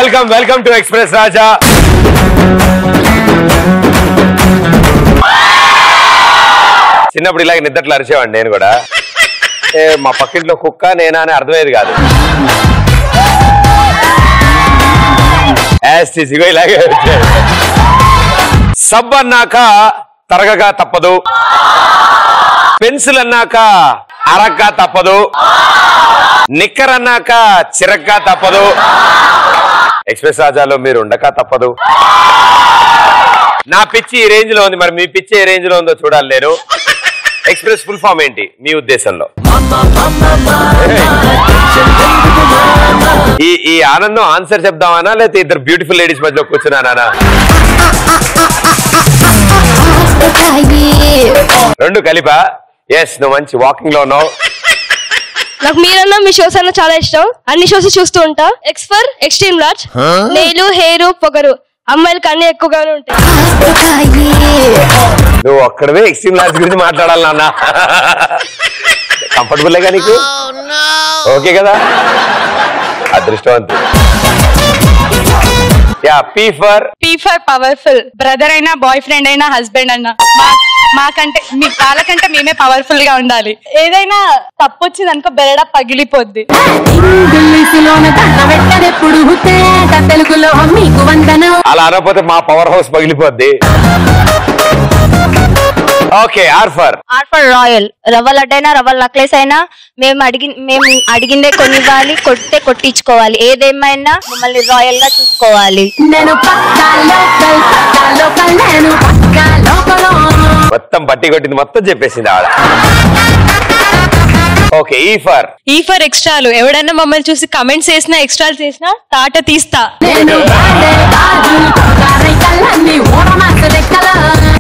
Welcome to express రాజా. చిన్నప్పుడు ఇలాగే నిద్రట్లు అరిచేవాడిని నేను కూడా. మా పక్కింట్లో కుక్క నేనా అని అర్థమయ్యేది కాదు. ఇలాగే సబ్ అన్నాక తరగగా తప్పదు, పెన్సిల్ అన్నాక అరగ్గా తప్పదు, నిక్కర్ అన్నాక చిరగ్గా తప్పదు, ఎక్స్ప్రెస్ రాజాలో మీరు ఉండక తప్పదు. నా పిచ్చి ఈ రేంజ్ లో ఉంది, మరి మీ పిచ్చి ఏ రేంజ్ లో ఉందో చూడాలి నేను. ఎక్స్ప్రెస్ ఫుల్ ఫామ్ ఏంటి మీ ఉద్దేశంలో? ఈ ఆనందం ఆన్సర్ చెప్దామనా లేకపోతే ఇద్దరు బ్యూటిఫుల్ లేడీస్ మధ్యలో కూర్చున్నానా? రెండు కలిపా? ఎస్, నువ్వు మంచి వాకింగ్ లో ఉన్నావు. నాకు మీరన్నా మీ షోస్ అన్న చాలా ఇష్టం, అన్ని షోస్ చూస్తూ ఉంటా. X for extreme large, nail hair పొగరు, అమ్మాయిలకి అన్ని ఎక్కువగానే ఉంటాయి. నువ్వు ఒక్కడవే ఎక్స్ట్రీమ్ లార్జ్ గురించి మాట్లాడాలి నాన్న. కంఫర్టబుల్ గా నీకు? ఓకే కదా, అదృష్టవంతు. P for powerful. బ్రదర్ అయినా, బాయ్ ఫ్రెండ్ అయినా, హస్బెండ్ అయినా మాకంటే వాళ్ళకంటే మేమే పవర్ఫుల్ గా ఉండాలి. ఏదైనా తప్పు వచ్చింది అనుకో బెరడా పగిలిపోద్ది. అలా అనకపోతే మా పవర్ హౌస్ పగిలిపోద్ది. Okay, R for royal. రవ్వ లడ్డైనా రవ్వ నక్లెస్ అయినా మేము అడిగిందే కొనివ్వాలి, కొట్టే కొట్టించుకోవాలి. ఏదేమైనా మమ్మల్ని రాయల్ గా చూసుకోవాలి. మొత్తం పట్టి కొట్టింది మొత్తం చెప్పేసింది ఆవిడ. ఓకే, ఈ ఫర్ ఎక్స్ట్రాలు. ఎవడన్నా మమ్మల్ని చూసి కమెంట్స్ చేసినా, ఎక్స్ట్రాలు చేసినా తాట తీస్తా.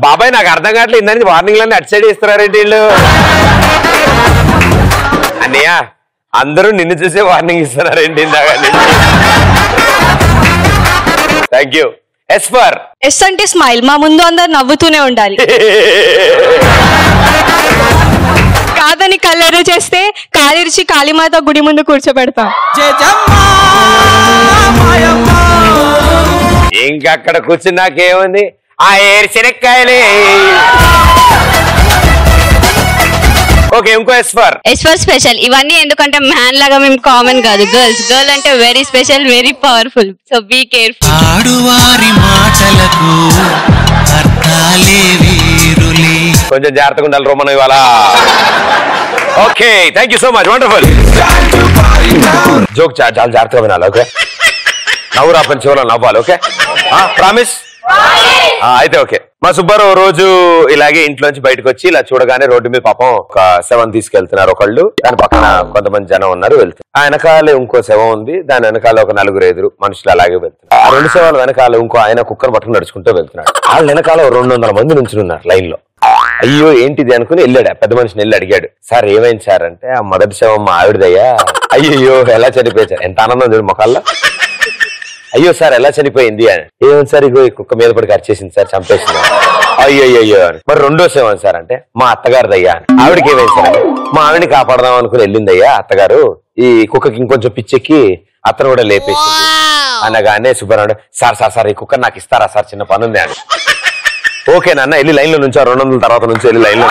బాబాయ్ నాకు అర్థం కావట్లేదు, ఇందని వార్నింగ్లన్నీ అటు సైడ్ ఇస్తున్నారేంటి వీళ్ళు? అన్నయ్య అందరూ నిన్ను చూసే వార్నింగ్ ఇస్తున్నారేంటి ఇందాక? Thank you. ఎస్ అంటే స్మైల్. మా ముందు అందరు నవ్వుతూనే ఉండాలి. కాదని కళ్ళెరు చేస్తే కాలిరిచి కాళీమాత గుడి ముందు కూర్చోబెడతాం. ఇంకక్కడ కూర్చుని నాకేముంది, ఆ ఏరు శనక్కాయలే. ఓకే, ఇంకో ఎస్ ఫర్ స్పెషల్. ఇవన్నీ ఎందుకంటే మ్యాన్ లాగా మేము కామన్ కాదు, గర్ల్ అంటే very special, very powerful. So be careful. కొంచెం జాగ్రత్తగా ఉండాలి రోమన్ ఇవాళ. Okay, thank you so much, wonderful. Joke చాలా జాగ్రత్తగా వినాలి. ఓకే, నవ్వు రాపని చివరిలో నవ్వాలి. Okay, promise? అయితే ఓకే. మా సుబ్బారావు రోజు ఇలాగే ఇంట్లోంచి బయటకు వచ్చి ఇలా చూడగానే రోడ్డు మీద పాపం ఒక శవం తీసుకెళ్తున్నారు ఒకళ్ళు. దాని పక్కన కొంతమంది జనం ఉన్నారు, వెళ్తారు. ఆ వెనకాల ఇంకో శవం ఉంది, దాని వెనకాల ఒక 4-5 మనుషులు అలాగే వెళ్తున్నారు. ఆ 2 శవాల వెనకాల ఇంకో ఆయన కుక్కను పట్టుకుని నడుచుకుంటూ వెళ్తున్నాడు. వాళ్ళ వెనకాల 200 మంది నుంచున్నారు లైన్ లో. అయ్యో ఏంటిది అనుకుని వెళ్ళాడు, పెద్ద మనిషిని వెళ్ళి అడిగాడు, సార్ ఏమైంది సార్ అంటే, ఆ మొదటి శవం మా ఆవిడదయ్యా. అయ్యో ఎలా చనిపోయారు, ఎంత ఆనందం చూడు మొక్కల్లో. అయ్యో సార్ ఎలా చనిపోయింది అని. ఏమైంది సార్, ఇగో ఈ కుక్క మీద పడి ఖర్చేసింది సార్, చంపేసింది. అయ్యో అని. మరి రెండో శవం సార్ అంటే, మా అత్తగారిదయ్యా అని. ఆవిడకి ఏమైంది సార్ అంటే, మా ఆవిడని కాపాడదాం అనుకుని వెళ్ళిందయ్యా అత్తగారు, ఈ కుక్కకి ఇంకొంచెం పిచ్చెక్కి అత్తను కూడా లేపేసింది అనగానే సుబ్బారావు, సార్ ఈ కుక్క నాకు ఇస్తారా సార్, చిన్న పని ఉంది అని. ఓకే నాన్న, వెళ్ళి లైన్ లో నుంచి 200 తర్వాత నుంచి వెళ్ళి లైన్ లో.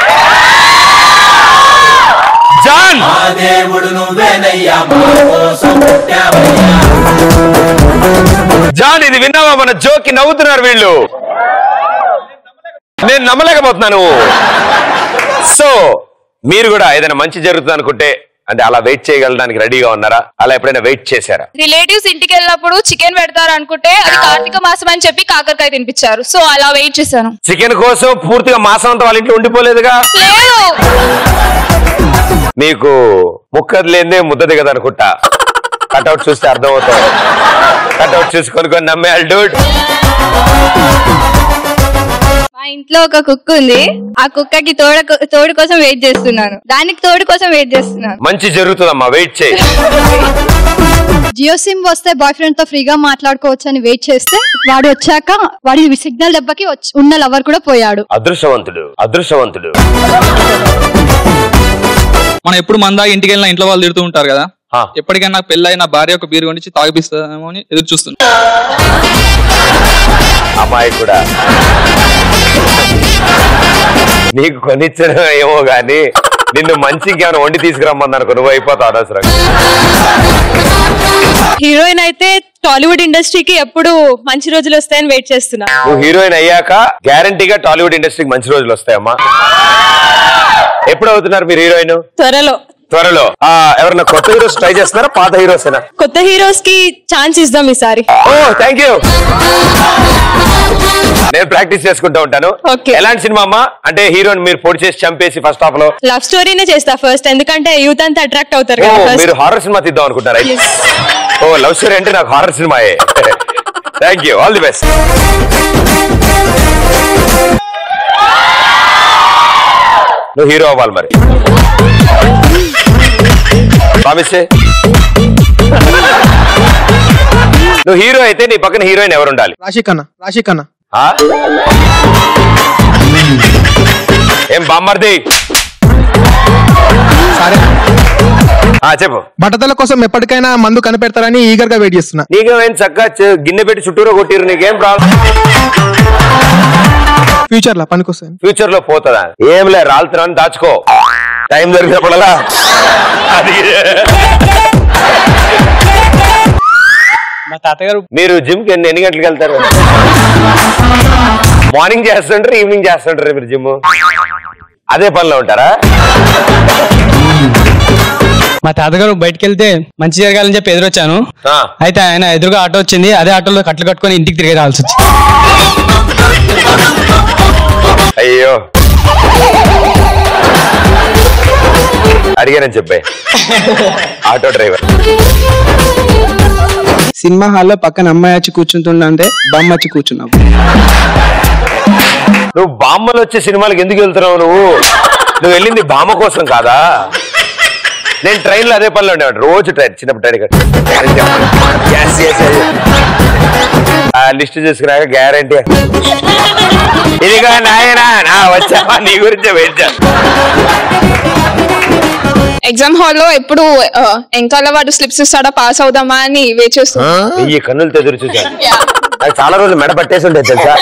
జాన్ ఇది విన్నావా? మన జోకి నవ్వుతున్నారు వీళ్ళు, నేను నమ్మలేకపోతున్నాను. సో మీరు కూడా ఏదైనా మంచి జరుగుతుంది అనుకుంటే అంటే అలా వెయిట్ చేయగలడానికి రెడీగా ఉన్నారా? అలా ఎప్పుడైనా వెయిట్ చేశారా? రిలేటివ్స్ ఇంటికి వెళ్ళినప్పుడు చికెన్ పెడతారు అనుకుంటే అది కార్తీక మాసం అని చెప్పి కాకరకాయ తినిపించారు. సో అలా వెయిట్ చేశాను. చికెన్ కోసం పూర్తిగా మాసం అంతా వాళ్ళ ఇంట్లో ఉండిపోలేదుగా? లేదు. మీకు ముక్కది లేదే ముద్దది కదా అనుకుంటా. కట్అవుట్ చూస్తే అర్థమవుతుంది. కట్అవుట్ చూసి కొనుక్కొని నమ్మేయాలి డూడ్. మా ఇంట్లో ఒక కుక్క ఉంది, ఆ కుక్కకి తోడు కోసం వెయిట్ చేస్తున్నాను, దానికి తోడు కోసం వెయిట్ చేస్తున్నాను. మంచి జరుగుతుందమ్మా, వెయిట్ చేయి. జియో సిమ్ వస్తే బాయ్ ఫ్రెండ్ తో ఫ్రీగా మాట్లాడుకోవచ్చు అని వెయిట్ చేస్తే వాడు వచ్చాక వాడి సిగ్నల్ దెబ్బకి ఉన్న లవర్ కూడా పోయాడు. అదృష్టవంతుడు. మనం ఎప్పుడు మందా ఇంటికి వెళ్ళినా ఇంట్లో వాళ్ళు తిడుతూ ఉంటారు కదా, ఎప్పటికైనా నాకు పెళ్ళి నా భార్య ఒక బీరు కొనిచ్చి తాగిపిస్తామో అని ఎదురు చూస్తున్నా. అమ్మాయి కూడా నీకు కొనిచ్చడం ఏమో గాని నిన్ను మంచి ఇంకేమైనా వండి తీసుకురమ్మన్నాను నువ్వు అయిపోతావు అనవసరం. హీరోయిన్ అయితే టాలీవుడ్ ఇండస్ట్రీకి ఎప్పుడు మంచి రోజులు వస్తాయని వెయిట్ చేస్తున్నా. నువ్వు హీరోయిన్ అయ్యాక గ్యారంటీగా టాలీవుడ్ ఇండస్ట్రీకి మంచి రోజులు వస్తాయమ్మా. ఎప్పుడు అవుతున్నారు మీరు హీరోయిన్? త్వరలో. ఎవరన్నా కొత్త హీరోస్ ట్రై చేస్తున్నారా పాత హీరోస్? కొత్త హీరోస్ కి ఛాన్స్ ఇద్దాం ఈసారి. ఓ థ్యాంక్ యూ. నేను ప్రాక్టీస్ చేసుకుంటూ ఉంటాను. ఎలాంటి సినిమా అమ్మా? అంటే హీరోని మీరు పొడి చేసి చంపేసి ఫస్ట్ హాఫ్ లో లవ్ స్టోరీనే చేస్తా ఫస్ట్, ఎందుకంటే యూత్ అంతా అట్రాక్ట్ అవుతారు. మీరు హారర్ సినిమా తీద్దాం అనుకుంటారా? ఓ లవ్ స్టోరీ అంటే నాకు హారర్ సినిమాయే. Thank you, all the best. నువ్వు హీరో అవ్వాలి మరి. ప్రామిస్. నువ్వు హీరో అయితే నీ పక్కన హీరోయిన్ ఎవరు ఉండాలి? రాశికన్నా. ఏం బామ్మర్ది? చెప్పు. బట్టతల కోసం ఎప్పటికైనా మందు కనిపెడతారని ఈగర్ గా వెయిట్ చేస్తున్నా. నీకేమైనా చక్కగా గిన్నె పెట్టి చుట్టూరా కొట్టిరు, నీకేం ప్రాబ్లం? ఫ్యూచర్ లో పనికొస్తాను. ఫ్యూచర్ లో పోతుందా? ఏం లే, రాలుతున్నాను దాచుకో, టైం దొరికినప్పుడలా. మా తాతగారు. మీరు జిమ్ కి ఎన్ని గంటలకు వెళ్తారు? మార్నింగ్ చేస్తుంటారు, ఈవినింగ్ చేస్తుంటారు మీరు జిమ్? అదే పనిలో ఉంటారా? మా తాతగారు బయటకు వెళ్తే మంచి జరగాలని చెప్పి ఎదురొచ్చాను. అయితే ఆయన ఎదురుగా ఆటో వచ్చింది, అదే ఆటోలో కట్లు కట్టుకొని ఇంటికి తిరిగి రావాల్సి వచ్చింది. అయ్యో అడిగానని చెప్పాయి ఆటో డ్రైవర్. సినిమా హాల్లో పక్కన అమ్మాయి వచ్చి కూర్చుంటుండే బామ్మ వచ్చి కూర్చున్నావు. నువ్వు బామ్మలు వచ్చే సినిమాలకు ఎందుకు వెళ్తున్నావు? నువ్వు వెళ్ళింది బామ్మ కోసం కాదా? నేను ట్రైన్ లో అదే పనిలో ఉండేవాడు, రోజు ట్రైన్, చిన్నప్పుడు ట్రైన్ లిస్ట్ చూసుకున్నాక గ్యారంటీ ఇదిగా నాయనా నా వచ్చావా నీ గురించే వెయిట్ చేస్తా. ఎగ్జామ్ హాల్లో ఎప్పుడు ఎంకాల వాడు స్లిప్స్ ఇస్తాడా పాస్ అవుదామా అని వెయిట్ చేస్తున్నా. ఈ కన్నులతో ఎదురు చూసాను. అది చాలా రోజులు మెడ పట్టేసి ఉంటాయి తెలుసా.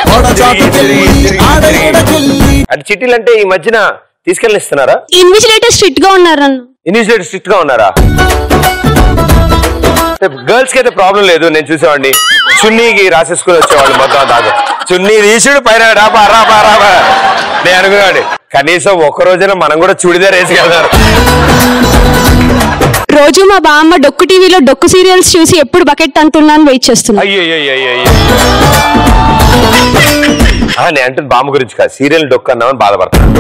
అటు చిట్టీలు అంటే ఈ మధ్యన తీసుకెళ్ళిస్తున్నారా? ఇన్విజిలేటర్ స్ట్రిక్ట్ గా ఉన్నారు. ఇన్విజిలేటర్ స్ట్రిక్ట్ గా ఉన్నారా? గర్ల్స్ కి అయితే ప్రాబ్లం లేదు, నేను చూసేవాడిని. చున్నీకి రాసేసుకుని వచ్చేవాళ్ళు మొత్తం దాకా. చున్నీ తీసుడు పైన రాబా రాబా రాబా. నేను అనుకున్నాడు కనీసం ఒక్క రోజున మనం కూడా చుడిదార్ వేసుకెళ్తారు. రోజు మా బామ్మ డొక్కు టీవీలో డొక్కు సీరియల్స్ చూసి ఎప్పుడు బకెట్ అంటున్నాను వెయిట్ చేస్తున్నా. అయ్యో నేను అంటుంది బామ్మ గురించి కాదు, సీరియల్ డొక్కు అన్నామని బాధపడుతున్నాను.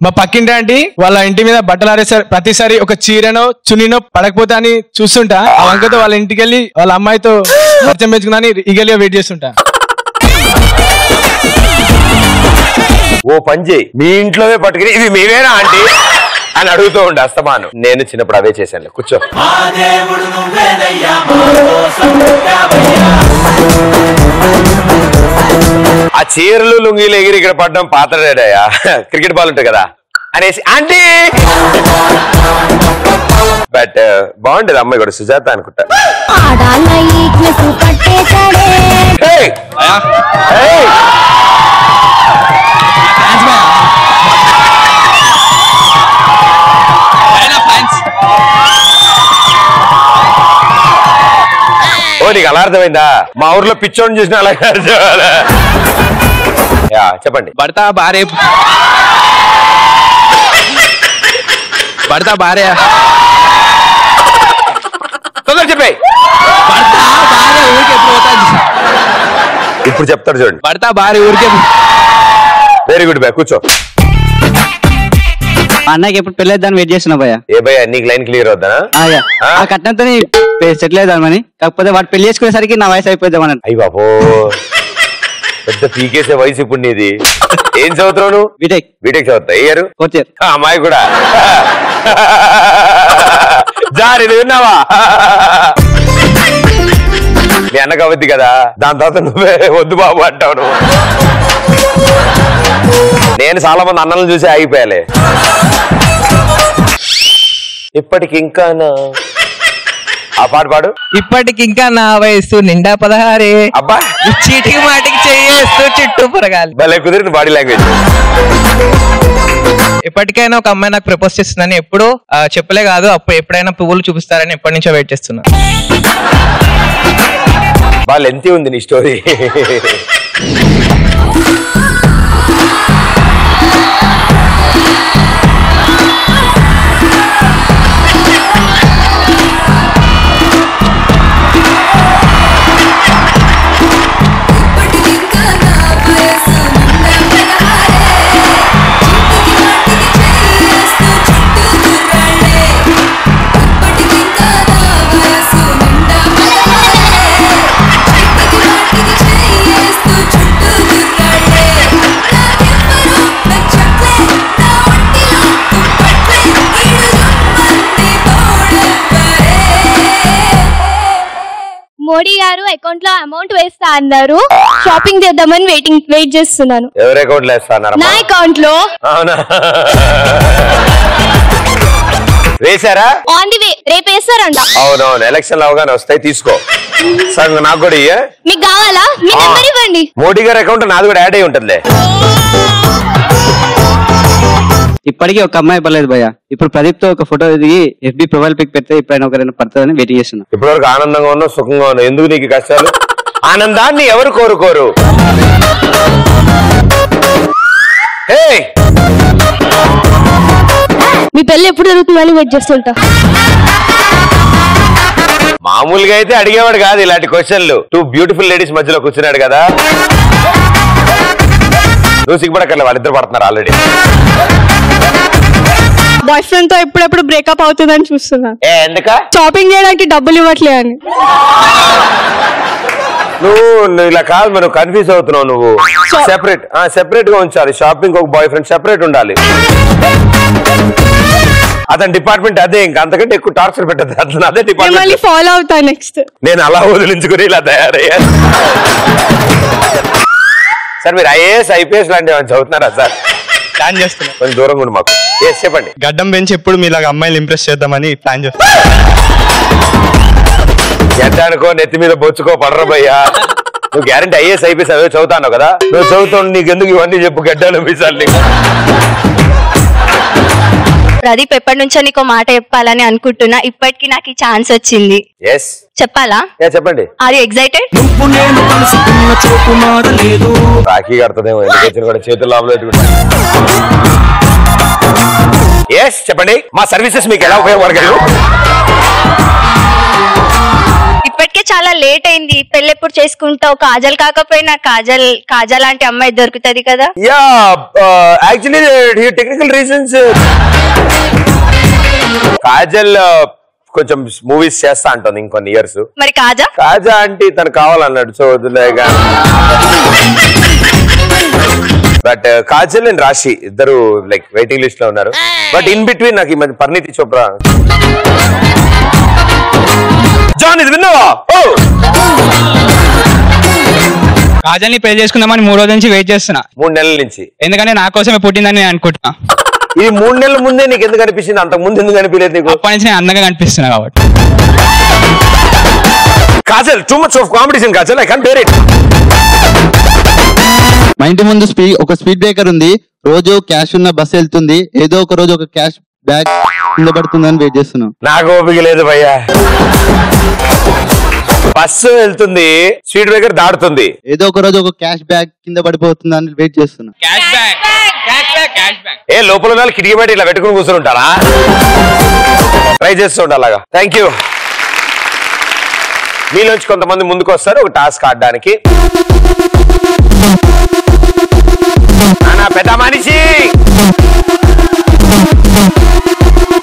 మా పక్కింటి ఆంటీ వాళ్ళ ఇంటి మీద బట్టలు ఆరేసారు, ప్రతిసారి ఒక చీరనో చున్నీనో పడకపోతే అని చూస్తుంటా. ఆ వంకతో వాళ్ళ ఇంటికి వెళ్ళి వాళ్ళ అమ్మాయితో పరిచయం పెంచుకున్నా ఈగలిగా వెయిట్ చేస్తుంటా. ఓ పని చేయి, మీ ఇంట్లోనే పట్టుకుని ఇది మీవేనా ఆంటీ అని అడుగుతూ ఉండే అస్తమాను. నేను చిన్నప్పుడు అవే చేశాను. కూర్చో. ఆ చీరలు లుంగీలు ఎగిరి ఇక్కడ పడ్డం పాత్రడేడయ్యా, క్రికెట్ బాల్ ఉంటుంది కదా అనేసి ఆంటీ. బట్ బాగుంటది అమ్మాయి కూడా, సుజాత అనుకుంటా. ఓ నీకు అలా అర్థమైందా? మా ఊర్లో పిచ్చోడిని చూసిన అలా చెప్పండి. భర్త భార్య తొందర చెప్పాయి. భర్త భార్య ఊరికి ఎప్పుడు పోతాను ఇప్పుడు చెప్తాడు చూడండి. భర్త భార్య ఊరికే. వెరీ గుడ్ బాయ్, కూర్చో. అన్నకి ఎప్పుడు పెళ్ళేద్దాన్ని వెయిట్ చేస్తున్నా భయ్యా. ఏ భయ్యా నీకు లైన్ క్లియర్ అవుతానా? ఆ కట్నంతో సెటిల్ అవుదామని, కాకపోతే వాడు పెళ్లి చేసుకునేసరికి నా వయసు అయిపోద్దామని. అయ్యి బాబో పెద్ద పీకేసే వయసు ఇప్పుడు నీది. ఏం చదువుతున్నావు నువ్వు? బీటెక్ చదువుతా. అయ్యారు అమ్మాయి కూడా జారి విన్నావా? మీ అన్నకు అవద్ది కదా, దాని తర్వాత నువ్వే వద్దు బాబు అంటావు నువ్వు. నేను చాలా మంది అన్నలను చూసి ఆగిపోయాలే. ఇప్పటికి ఇంకా ఆ పాట పాడు. ఇప్పటికి ఇంకా నా వయసు నిండా 16. అబ్బా చీటికి మాటికి చేస్తూ చుట్టూ పొరగాలి. భలే కుదిరింది బాడీ లాంగ్వేజ్. ఎప్పటికైనా ఒక అమ్మాయి నాకు ప్రపోజ్ చేస్తుందని ఎప్పుడు చెప్పలే కాదు, అప్పుడు ఎప్పుడైనా పువ్వులు చూపిస్తారని ఎప్పటి నుంచో వెయిట్ చేస్తున్నా. బాగా లెంతీ ఉంది నీ స్టోరీ. మోడీ గారు అకౌంట్ లో అమౌంట్ వేస్తా అన్నారు, షాపింగ్ చేద్దామని వెయిట్ చేస్తున్నాను. ఎవరి అకౌంట్ లో వేస్తా అన్నారు? నా అకౌంట్ లో. అవునా? వేసారా? ఆన్ ది వే, రేపు వేస్తారంట. అవునవును, ఎలక్షన్ అవగానే వస్తాయి, తీసుకో. సార్ నాకు కూడా ఇయ్య. మీకు కావాలా? మీ నెంబర్ ఇవ్వండి. మోడీ గారి అకౌంట్ నాది కూడా యాడ్ అయి ఉంటుందిలే. ఇప్పటికీ ఒక అమ్మాయి పర్లేదు భయ్య. ఇప్పుడు ప్రదీప్ తో ఒక ఫోటో దిగి FB ప్రొఫైల్ పిక్ పెడితే ఇప్పుడైనా ఒకరైనా పడుతుందని వెయిటింగ్ చేస్తున్నా. ఇప్పటివరకు ఆనందంగా ఉన్నా, సుఖంగా ఉన్నా. ఎందుకు నీకు కష్టాలు? ఆనందాన్ని ఎవరు కోరుకోరు? మీ పెళ్లి ఎప్పుడు జరుగుతుందని వెయిట్ చేస్తుంటా. మామూలుగా అయితే అడిగేవాడు కాదు ఇలాంటి క్వశ్చన్లు. 2 బ్యూటిఫుల్ లేడీస్ మధ్యలో కూర్చున్నాడు కదా. నువ్వు సిగ్గుపడక్కర్లే, వాళ్ళిద్దరు పడుతున్నారు ఆల్రెడీ. బాయ్ ఫ్రెండ్ తో ఎప్పుడెప్పుడు బ్రేకప్ అవుతుందని చూస్తున్నా. ఎందుక? షాపింగ్ చేయడానికి డబ్బులు ఇవ్వట్లే అని. నువ్వు ఇలా కాదు, మనం కన్ఫ్యూజ్ అవుతున్నావు. నువ్వు సెపరేట్ గా ఉంచాలి. షాపింగ్ ఒక బాయ్ ఫ్రెండ్ సెపరేట్ ఉండాలి. అతని డిపార్ట్మెంట్ అదే, ఇంకా అంతకంటే ఎక్కువ టార్చర్ పెట్టదు. అతను అదే డిపార్ట్మెంట్ ఫాలో అవుతా నెక్స్ట్. నేను అలా వదిలించుకుని ఇలా తయారయ్యాను. సార్ మీరు IAS IPS లాంటివి చదువుతున్నారా సార్? ప్లాన్ చేస్తున్నా. కొంచెం దూరంగా ఉండి మాకు. చెప్పండి. గడ్డం పెంచి ఎప్పుడు మీలాగా అమ్మాయిలు ఇంప్రెస్ చేద్దామని ప్లాన్ చేస్తున్నా. ఎట్టానుకో నెత్తి మీద బొచ్చుకో పడరా భయ్యా. నువ్వు గ్యారెంటీ IAS IPS అవే చదువుతాను కదా. నువ్వు చదువుతావు, నీకు ఎందుకు ఇవన్నీ చెప్పు? గడ్డాలు మీసాలు నీకు. ప్రదీప్ ఎప్పటి నుంచో నీకు మాట చెప్పాలని అనుకుంటున్నా, ఇప్పటికి నాకు ఈ ఛాన్స్ వచ్చింది. చెప్పాలా? చెప్పండి. Are you excited? రాఖీ కడుతుందేమో, ఎందుకు వచ్చిన కూడా చేతులు లోపల పెట్టుకుంటా. చెప్పండి. మా సర్వీసెస్ మీకు ఎలా ఉపయోగపడగలరు? ఇప్పటికే చాలా లేట్ అయింది. పెళ్లి ఎప్పుడు చేసుకుంటావు? కాజల్ కాకపోయినా కాజల్ లాంటి అమ్మాయి దొరుకుతుంది కదా. యాక్చువల్లీ టెక్నికల్ రీజన్స్ కాజల్ కొంచెం మూవీస్ చేస్తా అంటుంది ఇంకొన్ని ఇయర్స్. మరి కాజా అంటే తను కావాలన్నాడు. సో బట్ కాజల్ అండ్ రాశి ఇద్దరు లైక్ వెయిటింగ్ లిస్ట్ లో ఉన్నారు. బట్ ఇన్ బిట్వీన్ నాకు ఈ మధ్య పరిణీతి చోప్రా జాన్ ఇది విన్నావా? కాజల్ ని పెళ్లి చేసుకుందామని 3 రోజుల నుంచి వెయిట్ చేస్తున్నా. 3 నెలల నుంచి. ఎందుకంటే నా కోసమే పుట్టిందని నేను అనుకుంటున్నా. ఇది 3 నెలల ముందే నీకు ఎందుకు అనిపించింది? అంతకు ముందు ఎందుకు అనిపించలేదు నీకు? అప్పటి నుంచి నేను అందంగా కనిపిస్తున్నా కాబట్టి. Kajal too much of competition. Kajal I can't bear it. మా ఇంటి ముందు ఒక స్పీడ్ బ్రేకర్ ఉంది. రోజు క్యాష్ ఉన్న బస్సు వెళ్తుంది. ఏదో ఒక రోజు ఒక క్యాష్ బ్యాగ్ కింద పడుతుందని వెయిట్ చేస్తున్నాం. నాకు ఓపిక లేదు భయ్యా. బస్సు వెళ్తుంది, స్పీడ్ బ్రేకర్ దాడుతుంది. ఏదో ఒక రోజు ఒక క్యాష్ బ్యాగ్ కింద పడిపోతుందని వెయిట్ చేస్తున్నా. లోపల వాళ్ళు కిటికీ బయట ఇలా పెట్టుకుని కూర్చుంటారా? ట్రై చేస్తూ ఉండాలి అలాగా. Thank you. మీలోంచి కొంతమంది ముందుకు వస్తారు ఒక టాస్క్ ఆడడానికి. పెద్ద మనిషి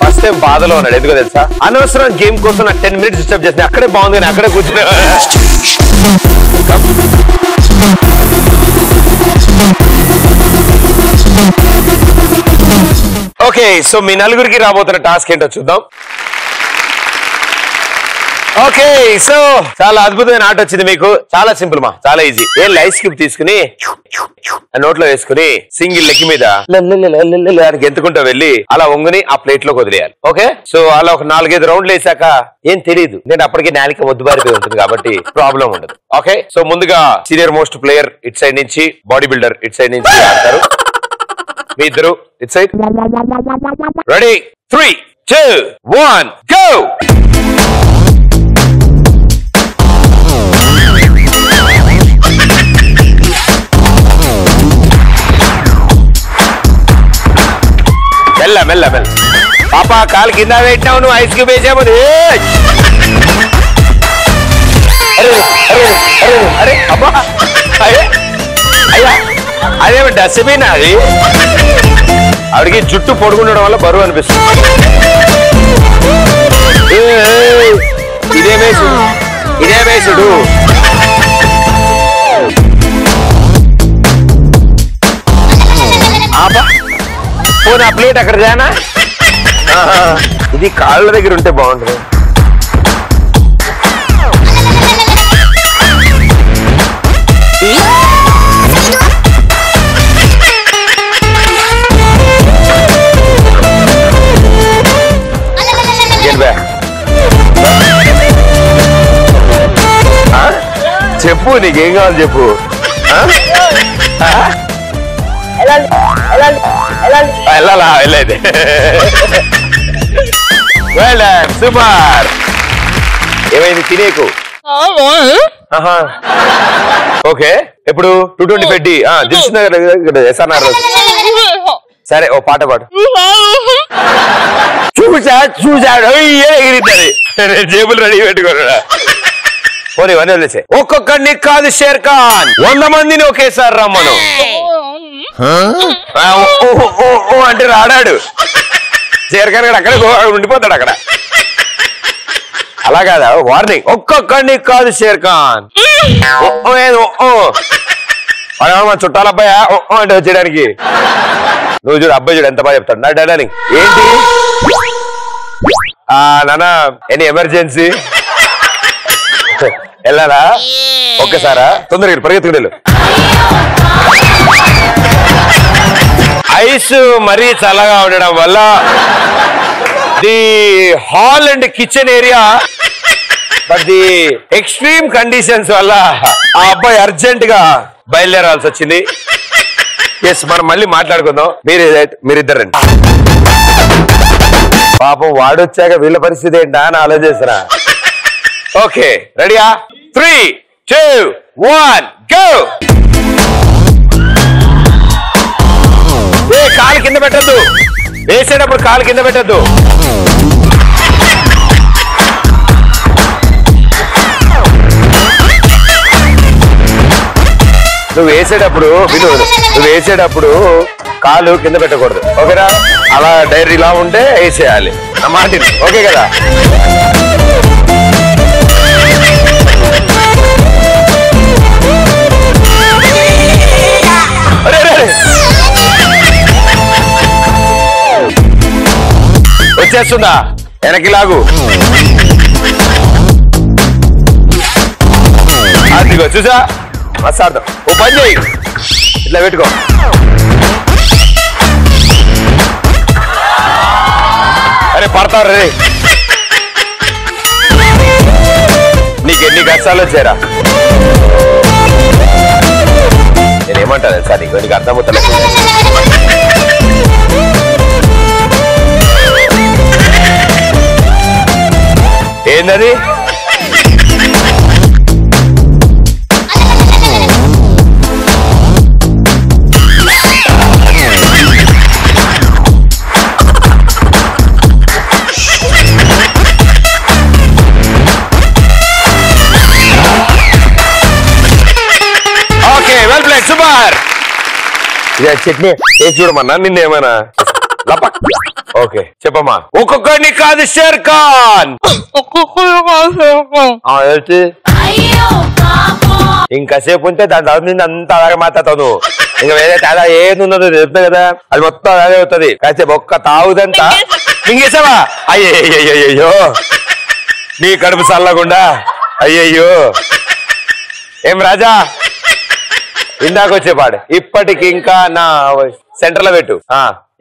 ఫస్ట్ టైం బాధలో ఉన్నాడు. ఎందుకో తెలుసా? అనవసరం గేమ్ కోసం నాకు 10 minutes డిస్టర్బ్ చేసిన. అక్కడే బాగుంది కానీ అక్కడే కూర్చున్నా. ఓకే, సో మీ నలుగురికి రాబోతున్న టాస్క్ ఏంటో చూద్దాం. ఓకే సో చాలా అద్భుతమైన ఆట వచ్చింది మీకు. చాలా సింపుల్ మా, చాలా ఈజీ. ఏం లైట్ స్కిప్ తీసుకుని నోట్లో వేసుకుని సింగిల్ లెగ్ మీద గెంతుకుంటా వెళ్ళి అలా వంగుని ఆ ప్లేట్ లోకి వదిలేయాలి. ఓకే సో అలా ఒక 4-5 రౌండ్లు వేసాక ఏం తెలియదు, నేను అప్పటికే నాలిక వద్దుబారిపోయి ఉంటుంది కాబట్టి ప్రాబ్లం ఉండదు. ఓకే సో ముందుగా senior most player it side నుంచి, బాడీ బిల్డర్ ఇట్ సైడ్ నుంచి ఆడతారు. మీ ఇద్దరు ఇట్ సైడ్. Ready 3, 2, 1 go. మెల్ల మెల్ల మెల్ల పాప, కాలు కింద పెట్టినావు నువ్వు, ఐస్ క్యూబ్ వేసాము. అరే అబ్బా, అయ్యా అదేమి డస్ట్బిన్ అది. ఆవిడికి జుట్టు పొడుగుండడం వల్ల బరువు అనిపిస్తుంది. ఇదే వేసుడు. నా ప్లేట్ అక్కడ జానా, ఇది కాళ్ళ దగ్గర ఉంటే బాగుంటుంది. చెప్పు, నీకేం కావాలి చెప్పు. వెళ్ళాలా? వెళ్ళేది. సూపర్. ఏమైంది తినేకు? ఓకే ఇప్పుడు 225D దిల్సుఖ్నగర్ SRNR. సరే ఓ పాట పాడు. చూసాడు ఎగిరిద్దని జేబులు రెడీ పెట్టుకోరా. పోనీ వన్ వదిలేసే. ఒక్కొక్కడిని కాదు షేర్ ఖాన్, 100 మందిని ఒకేసారి రమ్మను అంటే రాడాడు. షేర్ ఖాన్ అక్కడ ఉండిపోతాడు అక్కడ. అలా కాదా వార్నింగ్. ఒక్కొక్కడిని కాదు షేర్ ఖాన్. మన చుట్టాల అబ్బాయి అంటే వచ్చేయడానికి. నువ్వు చూడు అబ్బాయి చూడు ఎంత బాగా చెప్తాడు నా డాడీ. ఏంటి నాన్న ఎనీ ఎమర్జెన్సీ వెళ్ళాలా? ఒక్కసారా తొందరగా పరిగెత్తుకుని. ఐస్ మరీ చల్లగా ఉండడం వల్ల the hall and kitchen area, but the extreme conditions వల్ల ఆ అబ్బాయి అర్జెంట్ గా బయలుదేరాల్సి వచ్చింది. ఎస్ మనం మళ్ళీ మాట్లాడుకుందాం. మీరిద్దరండి. పాపం వాడొచ్చాక వీళ్ళ పరిస్థితి ఏంటా అని ఆలోచిస్తున్నా. ఓకే రెడీయా? 3, 2, 1 గో. కాలు కింద పెట్టద్దు, వేసేటప్పుడు కాలు కింద పెట్టద్దు. నువ్వు వేసేటప్పుడు కాలు కింద పెట్టకూడదు. ఓకేనా? అలా డైరీ ఇలా ఉంటే వేసేయాలి. నా మాట ఓకే కదా? వచ్చేస్తుందా? వెనక్కి లాగు. అదిగో చూసా మస్తార్థం. ఓ పని చేయి, ఇట్లా పెట్టుకో. అరే పడతారు రే. నీకెన్ని కష్టాలు వచ్చారా? నేనేమంటాను సార్, నీకు అర్థమవుతా. ఏంటది? Okay well played, super. Chutney వేసి చూడమన్నా నిన్నేమన్నా లపక్. ఓకే చెప్పమ్మా. ఒక్కొక్కడిని కాదు షేర్ ఖాన్. ఇంకాసేపు ఉంటే దాని తర్వాత అంతా అలాగే మాట్లాడతావు. ఇంకా వేరే తేడా ఏది ఉన్నదో చెప్తా కదా, అది మొత్తం అలాగే అవుతుంది. కాసేపు ఒక్క తాగుదంతా మింగేసావా? అయ్యో నీ కడుపు చల్లకుండా. అయ్యయ్యో ఏం రాజా ఇందాక వచ్చే పాడు. ఇప్పటికింకా నా సెంటర్ లో పెట్టు.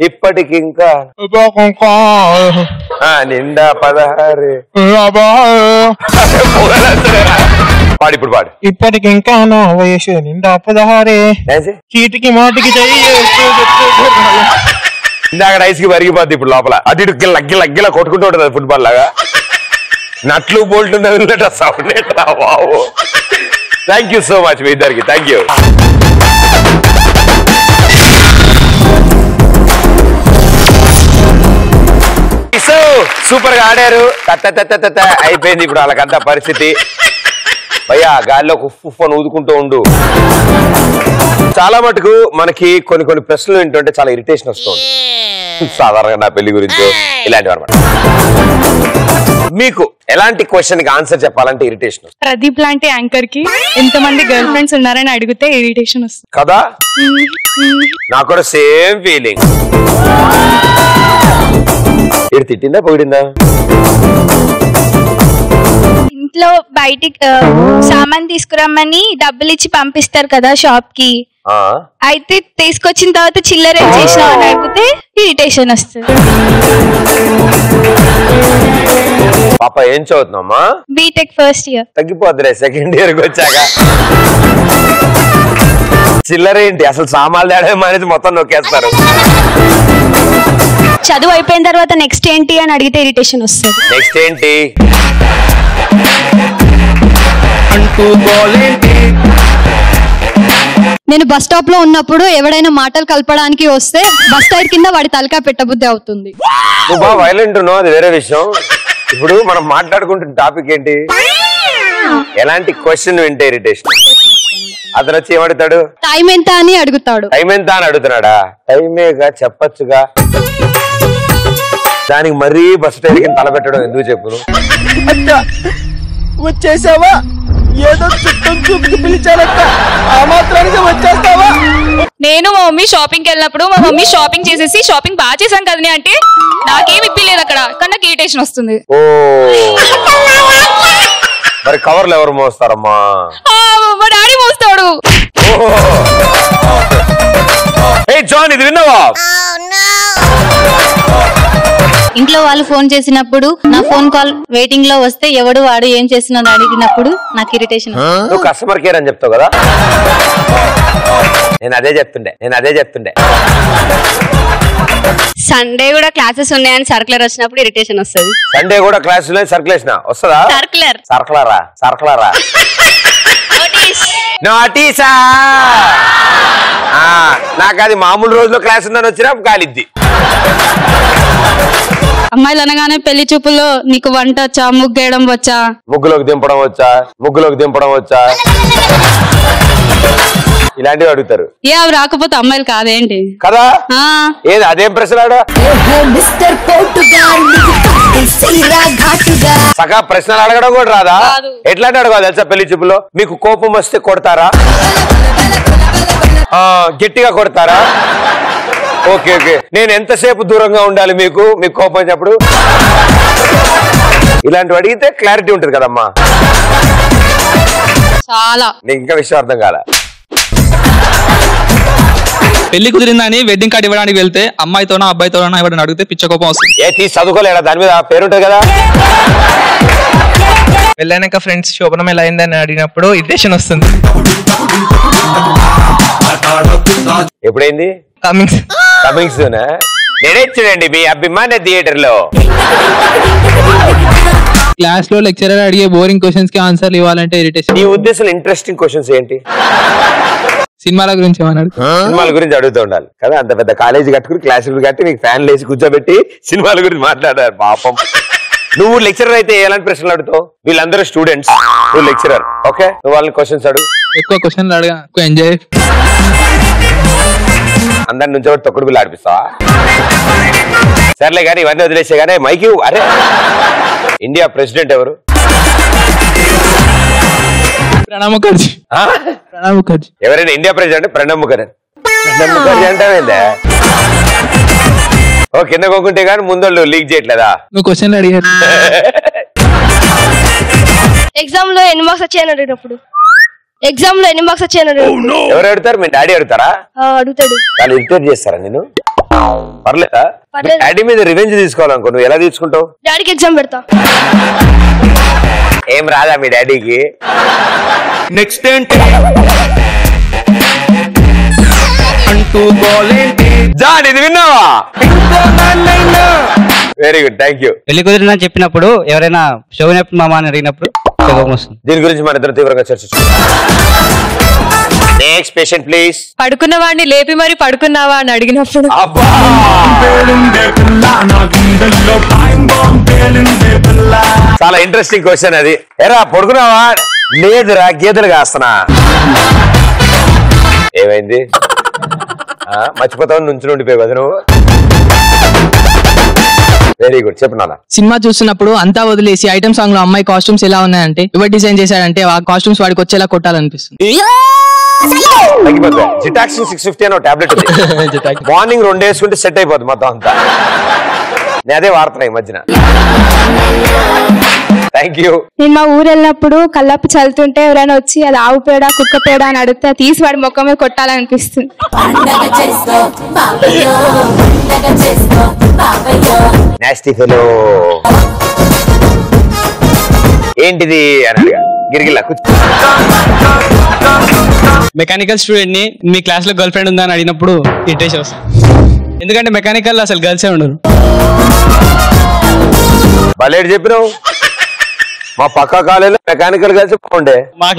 ఇప్పటికింకా నిండా 16 పాడు. ఇప్పుడు పాడు. ఇప్పటికింకా నా వయసు నిండా 16 చీటికి మాటికి ఇందాక ఐస్ కి వరిగిపోద్ది ఇప్పుడు లోపల. అటు ఇటు గిల్ల కొట్టుకుంటూ ఉంటుంది ఫుట్బాల్ లాగా. నట్లు bolt sound. Thank you so much మీ ఇద్దరికి. Thank you. సూపర్ గా ఆడారు. అయిపోయింది ఇప్పుడు వాళ్ళకంతా పరిస్థితి. భయ్యా గాలిలో ఉఫ్ఫని ఊదుకుంటూ ఉండు. చాలా మటుకు మనకి కొన్ని ప్రశ్నలు ఏంటంటే చాలా ఇరిటేషన్ వస్తుంది. సాధారణంగా నా పెళ్లి గురించి ఇలాంటివి అనమాట. మీకు ఎలాంటి క్వశ్చన్ కి ఆన్సర్ చెప్పాలంటే ఇరిటేషన్ వస్తుంది? ప్రదీప్ లాంటి యాంకర్ కి ఎంతమంది గర్ల్ ఫ్రెండ్స్ ఉన్నారని అడిగితే ఇరిటేషన్ వస్తుంది కదా. నాకు కూడా సేమ్ ఫీలింగ్. ఇది తిట్టిందా పొగిడిందా? ఇంట్లో బయటికి సామాన్ తీసుకురమ్మని డబ్బులు ఇచ్చి పంపిస్తారు కదా షాప్ కి. అయితే తీసుకొచ్చిన తర్వాత చిల్లర ఏం చేసినావు అని అడిగితే ఇరిటేషన్ వస్తుంది. పాప ఏం చదువుతున్నామా? BTech first year. తగ్గిపోద్దులే సెకండ్ ఇయర్ కి వచ్చాక. చిల్లర ఏంటి అసలు? సామాన్లు తేడా మానేసి మొత్తం నొక్కేస్తారు. చదువు అయిపోయిన తర్వాత నెక్స్ట్ ఏంటి అని అడిగితే ఇరిటేషన్ వస్తుంది. నెక్స్ట్ ఏంటి నేను బస్ స్టాప్ లో ఉన్నప్పుడు ఎవడైనా మాటలు కలపడానికి వస్తే బస్ టైర్ కింద వాడి తలకా పెట్టబుద్ధి అవుతుంది. నువ్వు బాగా వైలెంట్ ఉన్నావు, అది వేరే విషయం. ఇప్పుడు మనం మాట్లాడుకుంటున్న టాపిక్ ఏంటి? ఎలాంటి క్వశ్చన్ వింటే ఇరిటేషన్? అతను వచ్చి ఏమడుగుతాడు? టైం ఎంత అని అడుగుతాడు. టైం ఎంత అని అడుగుతున్నాడా? టైమేగా చెప్పచ్చుగా. దానికి మరీ బస్ టైర్ కింద తలపెట్టడం ఎందుకు చెప్పు? వచ్చేసావా? ఏదో చుట్టం చూపుకి పిలిచారక్క, ఆ మాత్రానికి వచ్చేస్తావా? నేను మా మమ్మీ షాపింగ్ కి వెళ్ళినప్పుడు మా మమ్మీ షాపింగ్ చేసేసి షాపింగ్ బాగా చేశాను కదని అంటే నాకేం ఇప్పిలేదు అక్కడ, కానీ నాకు ఇరిటేషన్ వస్తుంది. ఓ మరి కవర్లు ఎవరు మోస్తారమ్మా? మా డాడీ మోస్తాడు. జాన్ ఇది విన్నావా? ఇంట్లో వాళ్ళు ఫోన్ చేసినప్పుడు నా ఫోన్ కాల్ వెయిటింగ్ లో వస్తే ఎవడు వాడు ఏం చేస్తున్నాడు అడిగినప్పుడు నాకు ఇరిటేషన్. నువ్వు కస్టమర్ కేర్ అని చెప్తావు కదా. నేను అదే చెప్తుండే. సండే కూడా క్లాసెస్ ఉన్నాయని సర్కులర్ వచ్చినప్పుడు ఇరిటేషన్ వస్తుంది. సండే కూడా క్లాస్ సర్కులేషన్ వస్తుందా? సర్కులరా నోటీసా? నాకు అది మామూలు రోజులో క్లాస్ ఉందని వచ్చినా కాలిద్ది. అమ్మాయిలు అనగానే పెళ్లి చూపుల్లో నీకు వంట వచ్చా, ముగ్గేయడం వచ్చా, ముగ్గులోకి దింపడం వచ్చా ఇలాంటివి అడుగుతారు. అవి రాకపోతే అమ్మాయిలు కాదేంటి కదా? ఏది అదేం ప్రశ్న? సగా ప్రశ్నలు అడగడం కూడా రాదా? ఎట్లాంటి అడగాలి తెలుసా? పెళ్లి చూపులో మీకు కోపం వస్తే కొడతారా? గట్టిగా కొడతారా? ఓకే నేను ఎంతసేపు దూరంగా ఉండాలి మీకు కోపం వచ్చినప్పుడు? ఇలాంటివి అడిగితే క్లారిటీ ఉంటుంది కదమ్మా. చాలా నీకు ఇంకా విషయం అర్థం కాల. పెళ్లి కుదిరిందని వెడ్డింగ్ కార్డు ఇవ్వడానికి వెళ్తే అమ్మాయితోనో అబ్బాయితోనో ఎవరైనా అడిగితే పిచ్చ కోపం వస్తుంది. తీసి చదువుకోలేడా? దాని మీద పేరుంటది కదా. వెళ్ళాక ఫ్రెండ్స్ శోభనం ఎలా అయిందని అడిగినప్పుడు ఇరిటేషన్ వస్తుంది. ఎప్పుడైంది? Coming soon. నేనే చూడండి మీ అభిమాన థియేటర్ లో క్లాస్ లో లెక్చరర్ అడిగే బోరింగ్ క్వశ్చన్స్ కి ఆన్సర్లు ఇవ్వాలంటే ఇరిటేషన్. నీ ఉద్దేశం ఇంట్రెస్టింగ్ క్వశ్చన్స్ ఏంటి? సినిమాల గురించి సినిమాల గురించి అడుగుతూ ఉండాలి కదా. అంత పెద్ద కాలేజీ కట్టుకుని క్లాసులు కట్టి నీకు ఫ్యాన్లు వేసి కూర్చోబెట్టి సినిమాల గురించి మాట్లాడారు పాపం. నువ్వు లెక్చరర్ అయితే ఎలాంటి ప్రశ్నలు అడుగుతావు? వీళ్ళందరూ స్టూడెంట్స్, నువ్వు లెక్చరర్. ఓకే, నువ్వు వాళ్ళని క్వశ్చన్స్ అడుగు. ఎక్కువ క్వశ్చన్లు అడగా, ఎంజాయ్. అందరి నుంచి ఒకటి తొక్కుడు బిల్లు ఆడిపిస్తావా? సర్లే కానీ ఇవన్నీ వదిలేసే కానీ మైకి. అరే ఇండియా ప్రెసిడెంట్ ఎవరు? ప్రణబ్ ముఖర్జీ. ఎవరైనా ఇండియా ప్రెసిడెంట్ ప్రణబ్ ముఖర్జీ అంటావేందే? ఓ కింద కోకుంటే కానీ ముందోళ్ళు లీక్ చేయట్లేదా? నువ్వు క్వశ్చన్ అడిగారు. ఎగ్జామ్ లో ఎన్ని మార్క్స్ వచ్చాయని అడిగినప్పుడు ఎవరు అడుగుతారు? మీ డాడీ అడుగుతారా? అడుగుతాడు. వాళ్ళు ఇరిటేట్ చేస్తారా నేను? పర్లేదా? డాడీ మీద రివెంజ్ తీసుకోవాలనుకో, నువ్వు ఎలా తీసుకుంటావు? డాడీకి ఎగ్జామ్ పెడతా. ఏం రాదా మీ డాడీకి? నెక్స్ట్ ఏంటి అంటూ జాన్ ఇది విన్నావా? Very good, thank you. పెళ్లి కుదిరిందని చెప్పినప్పుడు ఎవరైనా శోభనప్పుడు మామ అని అడిగినప్పుడు కోపం వస్తుంది. దీని గురించి మన ఇద్దరు తీవ్రంగా చర్చించుకుందాం. Next patient please. పడుకున్న వాడిని లేపి మరి పడుకున్నావా అని అడిగినప్పుడు చాలా ఇంట్రెస్టింగ్ క్వశ్చన్ అది. ఎరా పడుకున్నావా? లేదురా గేదెలు కాస్తున్నా. ఏమైంది? మర్చిపోతావు నుంచి ఉండిపోయి కదా నువ్వు. వెరీ గుడ్, చెప్పు నాన్న. సినిమా చూస్తున్నప్పుడు అంతా వదిలేసి ఐటమ్ సాంగ్ లో అమ్మాయి కాస్ట్యూమ్స్ ఎలా ఉన్నాయంటే ఎవరు డిజైన్ చేశాడంటే ఆ కాస్ట్యూమ్స్ వాడికి వచ్చేలా కొట్టాలనిపిస్తుంది. జిటాక్సిన్ 650 అనే టాబ్లెట్ ఉంది. మార్నింగ్ 2 వేసుకుంటే సెట్ అయిపోతుంది మొత్తం అంతా. నేను అదే వాడుతున్నా ఈ మధ్యన. Thank you. నేను మా ఊరు వెళ్ళినప్పుడు కల్లప్పి చల్లుతుంటే ఎవరైనా వచ్చి అది ఆవు పేడ కుక్క పేడ అని అడిగితే తీసి వాడి ముఖం మీద కొట్టాలనిపిస్తుంది. నాస్టీ ఫెలో ఏంటిది అని అడిగా. గిరిగిల్లా మెకానికల్ స్టూడెంట్ ని మీ క్లాస్ లో గర్ల్ ఫ్రెండ్ ఉందా అని అడిగినప్పుడు ఇరిటేషన్ వస్తుంది. ఎందుకంటే మెకానికల్ అసలు గర్ల్సే ఉండరు. బలేడు చెప్పినావు. మా పక్క కాలేజీలో మెకానికల్ కలిసి బాగుండే. మా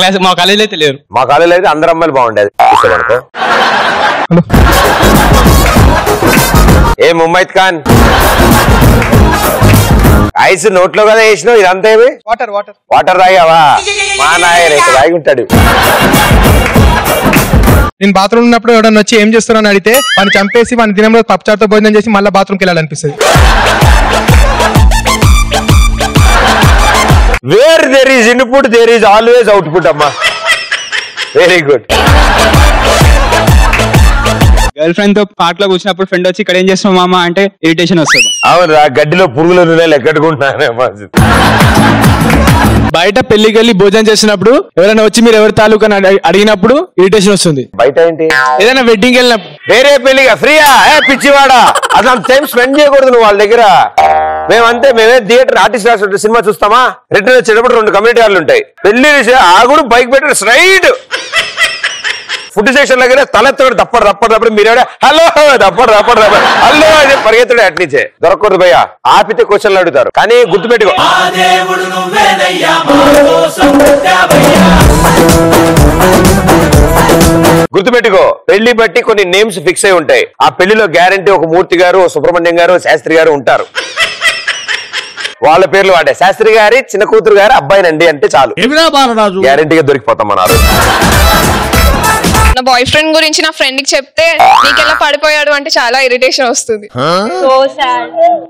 కాలేజీలో అయితే లేరు. మా కాలేజీలో అయితే అందరు అమ్మాయిలు బాగుండేది. ఏ ముమ్మైద్ ఖాన్ ఐస్ నోట్లో కదా వేసినావు, ఇదంతా ఏమి? వాటర్ తాగావా? మా నాయన తాగి ఉంటాడు. నేను బాత్రూమ్ ఉన్నప్పుడు ఎవడన్నా వచ్చి ఏం చేస్తున్నాను అడిగితే వాడిని చంపేసి వాడిని దినంలో పప్పుచారుతో భోజనం చేసి మళ్ళీ బాత్రూమ్కి వెళ్ళాలనిపిస్తుంది. Where there is input there is always output అమ్మా. Very good. గర్ల్ ఫ్రెండ్ తో పాటలో కూర్చున్నప్పుడు ఫ్రెండ్ వచ్చి ఇక్కడ ఏం చేస్తున్నావు మామ అంటే ఇరిటేషన్ వస్తుంది. అవును, గడ్డిలో పురుగులు ఎక్కడుకుంటున్నానే. బయట పెళ్లికి వెళ్ళి భోజనం చేసినప్పుడు ఎవరైనా వచ్చి మీరు ఎవరి తాలూకా అడిగినప్పుడు ఇరిటేషన్ వస్తుంది. బయట ఏంటి? ఏదైనా వెడ్డింగ్ వెళ్ళినప్పుడు. వేరే పెళ్లిగా ఫ్రీయా? పిచ్చివాడా, అసలు టైం స్పెండ్ చేయకూడదు నువ్వు వాళ్ళ దగ్గర. మేమే థియేటర్ ఆర్టిస్ట్ రాసి సినిమా చూస్తామా, రిటర్న్ వచ్చేటప్పుడు 2 కమ్యూనిటీ హార్లు ఉంటాయి. పెళ్లి ఆగుడు బైక్ పెట్టి స్ట్రైట్ ఫుడ్ స్టేషన్ దగ్గర తలెత్తడు దప్పడు మీరే హలో దప్పడు హలో అని పరిగెత్తాడు. అట్నుంచే దొరకకూడదు భయ్యా. ఆపితే క్వశ్చన్లు అడుగుతారు. కానీ గుర్తుపెట్టుకో, పెళ్లి బట్టి కొన్ని నేమ్స్ ఫిక్స్ అయి ఉంటాయి. ఆ పెళ్లిలో గ్యారంటీ ఒక మూర్తి గారు, సుబ్రహ్మణ్యం గారు, శాస్త్రి గారు ఉంటారు. వాళ్ళ పేర్లు వాడే. శాస్త్రి గారి చిన్న కూతురు గారు అబ్బాయినండి అంటే చాలు, గ్యారంటీగా దొరికిపోతాం అన్నారు. నా బాయ్ ఫ్రెండ్ గురించి నా ఫ్రెండ్ కి చెప్తే నీకెలా పడిపోయాడు అంటే చాలా ఇరిటేషన్ వస్తుంది.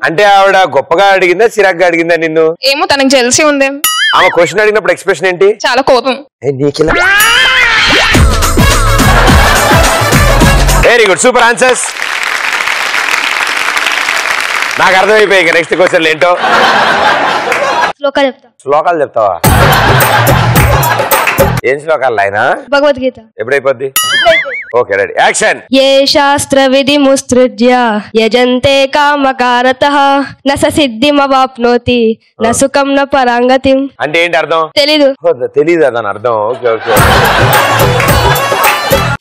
అంటే ఆవిడ గొప్పగా అడిగిందా చిరాగ్గా అడిగిందా నిన్ను? ఏమో తనకు తెలిసి ఉందేం. ఆమె క్వశ్చన్ అడిగినప్పుడు ఎక్స్ప్రెషన్ ఏంటి? చాలా కోపం. Very good, super answers. నాకు అర్థమైపోయాయి. నెక్స్ట్ క్వశ్చన్ ఏంటో శ్లోకాలు చెప్తావా? ఏం శ్లోకాలు ఆయన? భగవద్గీత. ఎప్పుడైపోద్ది? Okay ready, action. ఏ శాస్త్ర విధి ముత్సృజ్య యజంతే కామకారతః న సిద్ధిమవాప్నోతి న సుఖం న పరాంగతిం. అంటే ఏంటి అర్థం? తెలీదు అదని అర్థం. Okay okay.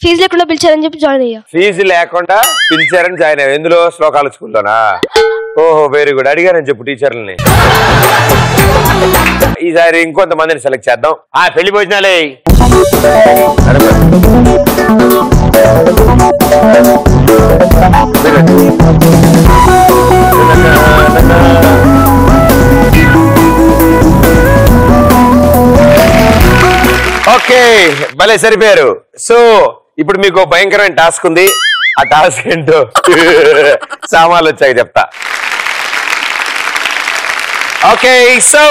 ఫీజు లేకుండా పిలిచారని చెప్పి జాయిన్ అయ్యా. ఫీజు లేకుండా పిలిచారని జాయిన్ అయ్యా. ఎందులో? శ్లోకాల స్కూల్లోనా? ఓహో వెరీ గుడ్. అడిగానని చెప్పు టీచర్లని. ఈసారి ఇంకొంతమందిని సెలెక్ట్ చేద్దాం. పెళ్లి భోజనాలే. ఓకే భలే సరిపోయారు. సో ఇప్పుడు మీకు భయంకరమైన టాస్క్ ఉంది. ఆ టాస్క్ ఏంటో సామాన్లు వచ్చాక చెప్తా. ఓకే, సో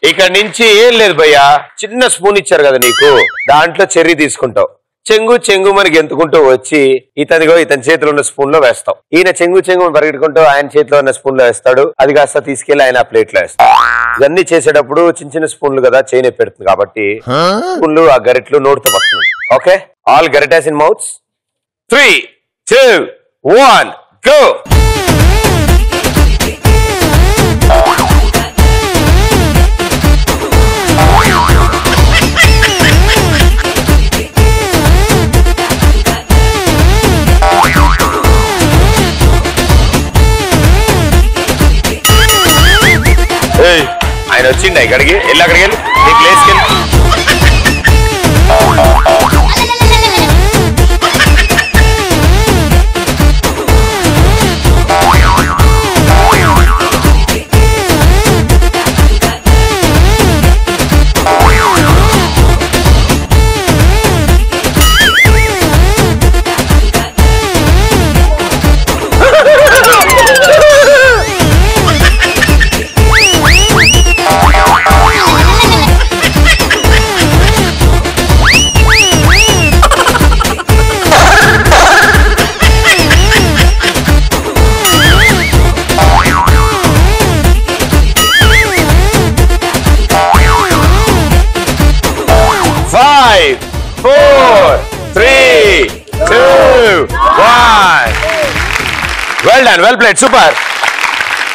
ఇక్కడ నుంచి ఏం లేదు భయ్యా. చిన్న స్పూన్ ఇచ్చారు కదా నీకు, దాంట్లో చెర్రీ తీసుకుంటావు. చెంగు మనకి ఎంతుకుంటూ వచ్చి ఇతని చేతిలో ఉన్న స్పూన్ లో వేస్తావు. ఈయన చెంగు పరిగెట్టుకుంటూ ఆయన చేతిలో ఉన్న స్పూన్ లో వేస్తాడు. అది కాస్త తీసుకెళ్లి ఆయన ప్లేట్ లో వేస్తాడు. ఇవన్నీ చేసేటప్పుడు చిన్న చిన్న స్పూన్లు కదా చేయి పెడుతుంది కాబట్టి స్పూన్లు ఆ గరిట్లు నోటితో పట్టుకుంది. ఓకే, ఆల్ గరిటాస్ ఇన్ మౌత్స్. 3, 2, 1 గో. ఆయన వచ్చిండ ఇక్కడికి వెళ్ళి అక్కడికి వెళ్ళి నీ ప్లేస్కి వెళ్ళి. Well played, super.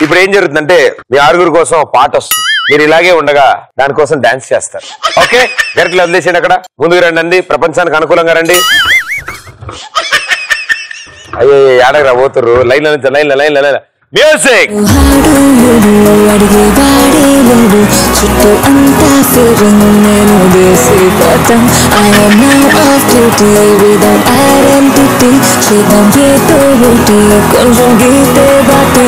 ఇప్పుడు ఏం జరుగుతుందంటే మీ ఆరుగురు కోసం పాట వస్తుంది. మీరు ఇలాగే ఉండగా దానికోసం డాన్స్ చేస్తారు. ఓకే, గరిటలు వదిలేసేయండి. అక్కడ ముందుకు రండి, ప్రపంచానికి అనుకూలంగా రండి. అయ్యో ఆడగరా పోతురు. Line line music. కొంచెం గీతే బాటే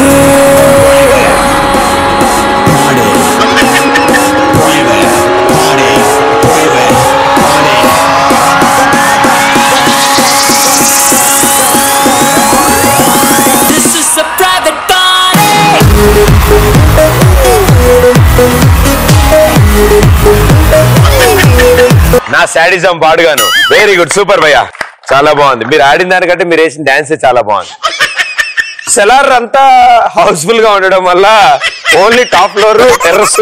నా శాడిజం పాడుగాను. వెరీ గుడ్, సూపర్ భయ్యా, చాలా బాగుంది. మీరు ఆడిన దానికంటే మీరు వేసిన డాన్స్ చాలా బాగుంది. సెలార్ అంతా హౌస్ఫుల్ గా ఉండడం వల్ల only top floor terrace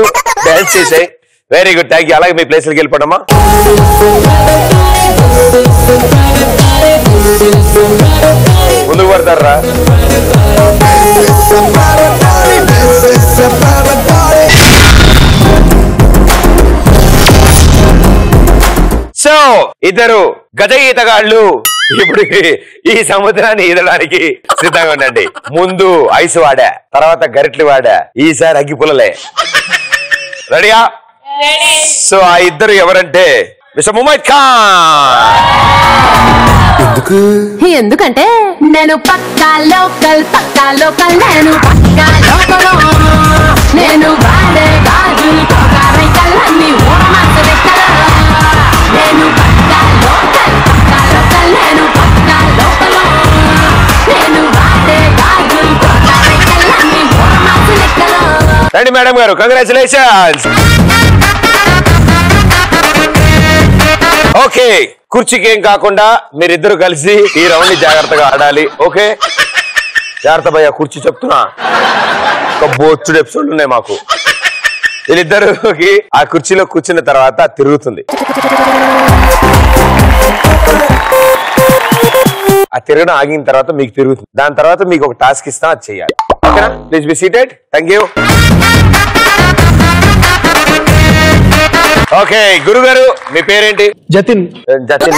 dance చేసాయి. Very good, thank you. అలాగే మీ ప్లేస్కి వెళ్ళిపోవడమా. ముందుకు పడతారా? సో ఇద్దరు గజ ఈతగాళ్ళు ఇప్పుడు ఈ సముద్రాన్ని ఈదడానికి సిద్ధంగా ఉండండి. ముందు ఐస్ వాడా, తర్వాత గరిట్లు వాడా, ఈసారి అగ్గిపుల్లలే. రెడీయా? సో ఆ ఇద్దరు ఎవరంటే మిస్టర్ ముమైద్ ఖాన్. ఎందుకంటే నేను పక్కా లోకల్ నేను పక్కా లోకల్. నేను వాడే గాజులు కళ్ళన్నీ నేను పక్కా లోకల్ నేను పక్కా లోకల్. నేను వాడే గాజులు కళ్ళన్నీ రండి మేడం గారు, కంగ్రాచులేషన్స్. ఓకే, కుర్చీకి ఏం కాకుండా మీరిద్దరు కలిసి ఈ రౌండ్ ని జాగ్రత్తగా ఆడాలి. ఓకే, జాగ్రత్త భయ్యా, కుర్చీ చెప్తున్నా. ఒక బోచ్చుడు ఎపిసోడ్లు ఉన్నాయి మాకు. వీళ్ళిద్దరికి ఆ కుర్చీలో కూర్చున్న తర్వాత తిరుగుతుంది. ఆ తిరగడం ఆగిన తర్వాత మీకు తిరుగుతుంది. దాని తర్వాత మీకు ఒక టాస్క్ ఇస్తా, అది చెయ్యాలి. ఓకేనా? Please be seated. Thank you. Okay, గురుగారు మీ పేరేంటి? జతిన్. జతిన్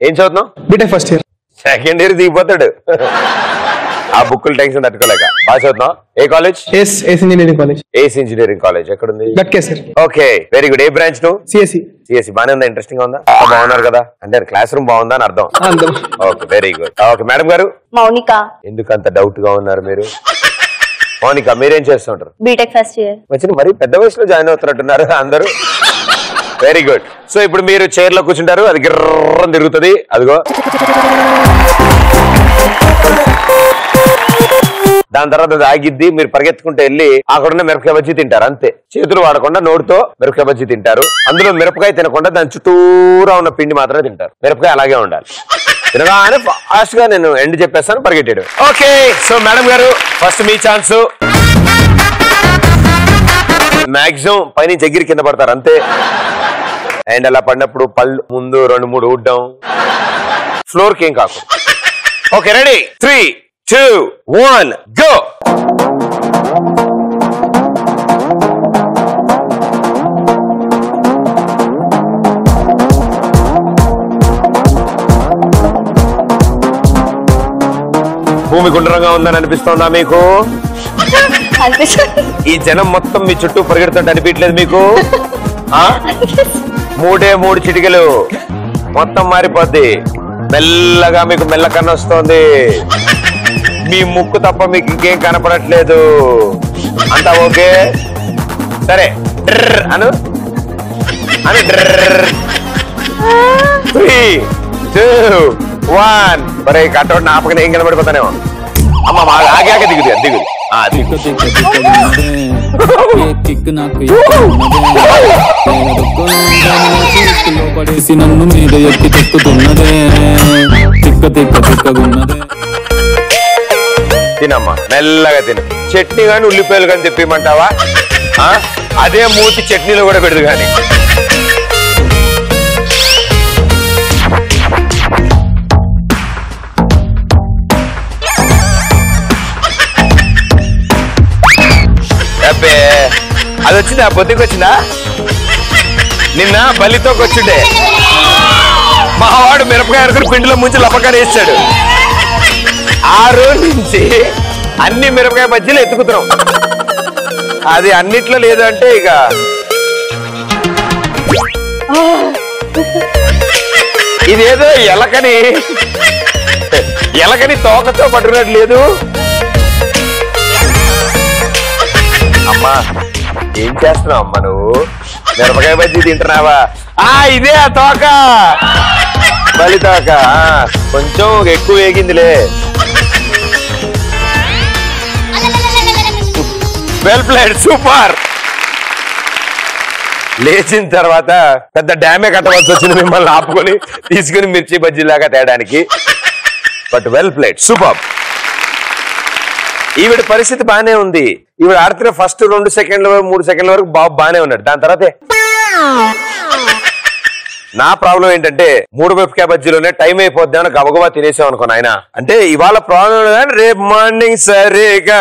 ఏం చదువుతున్నావు? BTech first year. Second year దిగిపోతాడు. ఆ బుక్కులు టెన్షన్ తట్టుకోలేక. బాగా చదువుతున్నావు? ఏ college? ACE engineering college. ACE engineering college ఎక్కడుంది? గట్కే సార్. Okay, very good. ఏ బ్రాంచ్ నువ్వు? సిఎస్సి. సిఎస్సి బాగానే ఉందా? ఇంట్రెస్టింగ్ ఉందా? బాగున్నారు కదా, అంటే క్లాస్ రూమ్ బాగుందా అని అర్థం. Okay, very good. Okay madam గారు. మౌనిక. ఎందుకు అంత డౌట్ గా ఉన్నారు మీరు? మౌనిక, మీరేం చేస్తుంటారు? BTech first year. మంచి మరి పెద్ద వయసులో జాయిన్ అవుతున్నట్టున్నారు అందరూ. Very good. సో ఇప్పుడు మీరు చైర్ లో కూర్చుంటారు, అది గిర్రం తిరుగుతుంది. అదిగో దాని తర్వాత అది ఆగిద్ది. మీరు పరిగెత్తుకుంటూ వెళ్ళి అక్కడున్న మిరపకాయ బజ్జీ తింటారు. అంతే, చేతులు వాడకుండా నోటితో మిరపకాయ బజ్జీ తింటారు. అందులో మిరపకాయ తినకుండా దాని చుట్టూరా ఉన్న పిండి మాత్రమే తింటారు. మిరపకాయ అలాగే ఉండాలి. తినగానే ఫాస్ట్ గా నేను ఎండ్ చెప్పేస్తాను, పరిగెట్టాడు. ఓకే, సో మేడం గారు ఫస్ట్ మీ ఛాన్స్. మాక్సిమం పైనుంచి ఎగిరి కింద పడతారు అంతే. అండ్ అలా పడినప్పుడు పళ్ళు ముందు 2-3 ఊడ్డం, ఫ్లోర్ కి ఏం కాకు. Okay ready 3, 2, 1 go. భూమి గుండ్రంగా ఉందని అనిపిస్తోందా మీకు? ఈ జనం మొత్తం మీ చుట్టూ పరిగెడుతుంటే అనిపించలేదు మీకు? 3 చిటికలు మొత్తం మారిపోద్ది. మెల్లగా మీకు మెల్ల కన్ను వస్తుంది. మీ ముక్కు తప్ప మీకు ఇంకేం కనపడట్లేదు. అంతా ఓకే? సరే అను అని 3, 2, 1. మరి కట్టోడు ఆపకనే ఏం కనబడిపోతానేమో. అమ్మ ఆగాక దిగుది దిగుది. పడేసి నన్ను మీద ఎక్కి తెక్కుతున్నదే తిక్కగున్నదే. తినమ్మా మెల్లగా తిను. చట్నీ గాని ఉల్లిపాయలు కానీ తెప్పిమంటావా? అదే మూతి చట్నీలో కూడా పెడదు కానీ. అది వచ్చిందా? పొద్దుకి వచ్చిందా? నిన్న బలితోకి వచ్చిండే మావాడు మిరపకాయ అరుకుని పిండిలో ముంచి లపకాయ వేస్తాడు. ఆ రోజు నుంచి అన్ని మిరపకాయ బజ్జీలు ఎత్తుకుతున్నాం. అది అన్నిట్లో లేదు అంటే ఇక ఇదేదో ఎలకని తోకతో పట్టుకున్నట్టు లేదు. అమ్మా ఏం చేస్తున్నావు అమ్మా? నువ్వు మిరపకాయ బజ్జీ తింటున్నావా? ఇదే ఆ తోక, బలి తోక. కొంచెం ఎక్కువ వేగిందిలే. Well played, super. లేచిన తర్వాత పెద్ద డ్యామే కట్టవలసి వచ్చింది మిమ్మల్ని ఆపుకొని తీసుకుని మిర్చి బజ్జీలాగా తేయడానికి. But well played, super. ఈవిడ పరిస్థితి బానే ఉంది. ఈవిడ ఆడుతున్న ఫస్ట్ 2 సెకండ్ల 3 సెకండ్ల వరకు బాగానే ఉన్నాడు. దాని తర్వాతే నా ప్రాబ్లం ఏంటంటే 3 మిరపకాయ బజ్జీలోనే టైం అయిపోద్ది అని గబగబా తినేసాం అనుకో నాయన. అంటే ఇవాళ ప్రాబ్లం రేపు మార్నింగ్ సరేగా.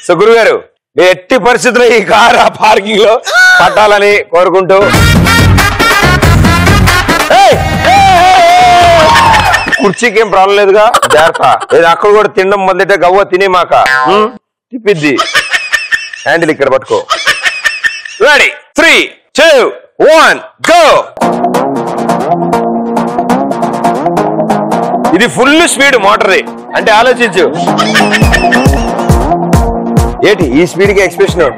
సో గురుగారు ఎట్టి పరిస్థితుల్లో ఈ కార్ పార్కింగ్ లో పట్టాలని కోరుకుంటూ కుర్చీకి ఏం ప్రాబ్లం లేదుగా, జాగ్రత్త. అక్కడ కూడా తినడం మొదలైతే గవ్వ తినే మాక తిప్పిద్ది. హ్యాండిల్ ఇక్కడ పట్టుకో. Ready 3, 2, 1 go. ఇది ఫుల్ స్పీడ్ మోటార్ది అంటే ఆలోచించు. ఏంటి ఈ స్పీడ్ కి ఎక్స్ప్రెషన్?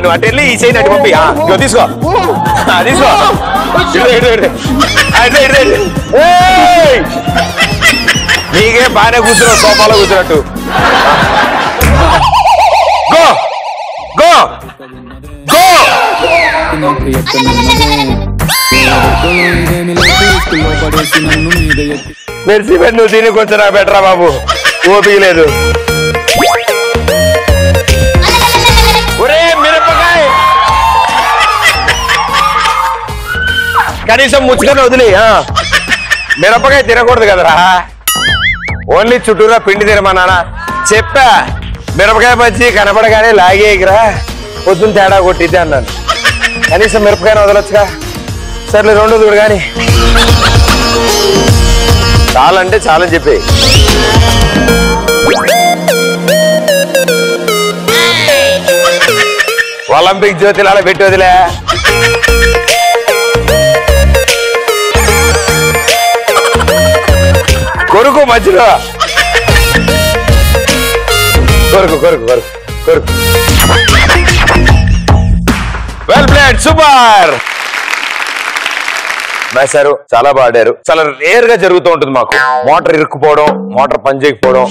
నువ్వు అటు వెళ్ళి ఈ సైడ్ అటు పంపి. తీసుకో తీసుకో. నీకే బాగానే కూర్చున్నావు, సోఫాలో కూర్చున్నట్టు. Go go go. Mercy bed నువ్వు తిని కొంచెం నాకు బెటరా బాబు, ఓపిక లేదు. ఒరే మిరపకాయ కనీసం ముచ్చుకొని వదిలి. మిరపకాయ తినకూడదు కదరా, ఓన్లీ చుట్టూరా పిండి తినమా నాన్న చెప్పా. మిరపకాయ బజ్జీ కనపడగానే లాగేగిరా, పొద్దున్న తేడా కొట్టిద్ది అన్నాను. కనీసం మిరపకాయని వదలొచ్చుగా. సర్లే 2 చూడు కానీ చాలంటే చాలని చెప్పి. ఒలింపిక్ జ్యోతిలు అలా పెట్టి వదిలే. కొరుకు మధ్యలో కొరుకు కొరుకు కొరుకు కొరుకు. Well played, super. వేశారు, చాలా బాగా ఆడారు. చాలా రేర్ గా జరుగుతూ ఉంటుంది మాకు మోటార్ ఇరుక్కుపోవడం, మోటార్ పని చేయకపోవడం.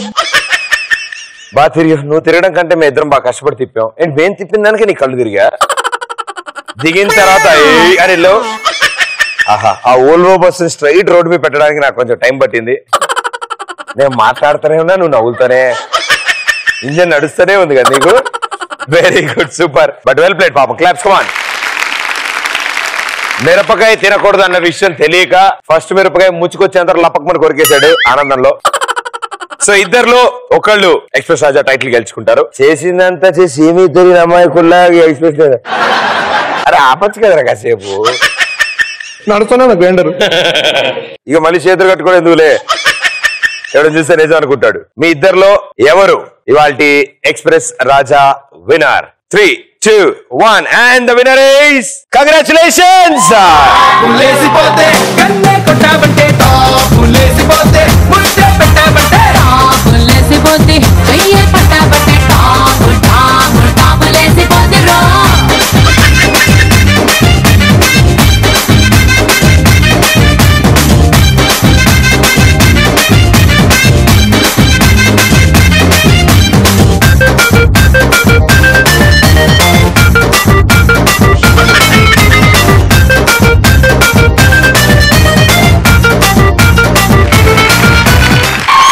బాగా నువ్వు తిరగడం కంటే మేము ఇద్దరం బాగా కష్టపడి తిప్పాం. ఏంటి మేము తిప్పిన దానికి నీ కళ్ళు తిరిగా దిగిన తర్వాత అని ఆహా ఆ ఓల్వో బస్సు స్ట్రైట్ రోడ్డు మీద పెట్టడానికి నాకు కొంచెం టైం పట్టింది. నేను మాట్లాడుతూనే ఉన్నా, నువ్వు నవ్వుతానే, ఇంజన్ నడుస్తూనే ఉంది కదా నీకు. Very good, super, but well played పాపం. Claps come on. మిరపకాయ తినకూడదు అన్న విషయం తెలియక ఫస్ట్ మిరపకాయ ముచ్చుకొచ్చేంత లపకమని కొరికేశాడు ఆనందంలో. సో ఇద్దరులో ఒకళ్ళు ఎక్స్ప్రెస్ రాజా టైటిల్ గెలుచుకుంటారు. చేసిందంతా చేసి ఏమీ తెలియని అమ్మాయికుల్లా ఎక్స్ప్రెస్. అరే ఆపచ్చు కదరా కాసేపు, నడుస్తున్నా గ్రైండర్. ఇక మళ్ళీ చేతులు కట్టుకోవడం ఎందుకులే, ఎవరు చూస్తే నిజం అనుకుంటాడు. మీ ఇద్దరులో ఎవరు ఇవాల్టి express Raja winner? 3, 2, 1 and the winner is congratulations.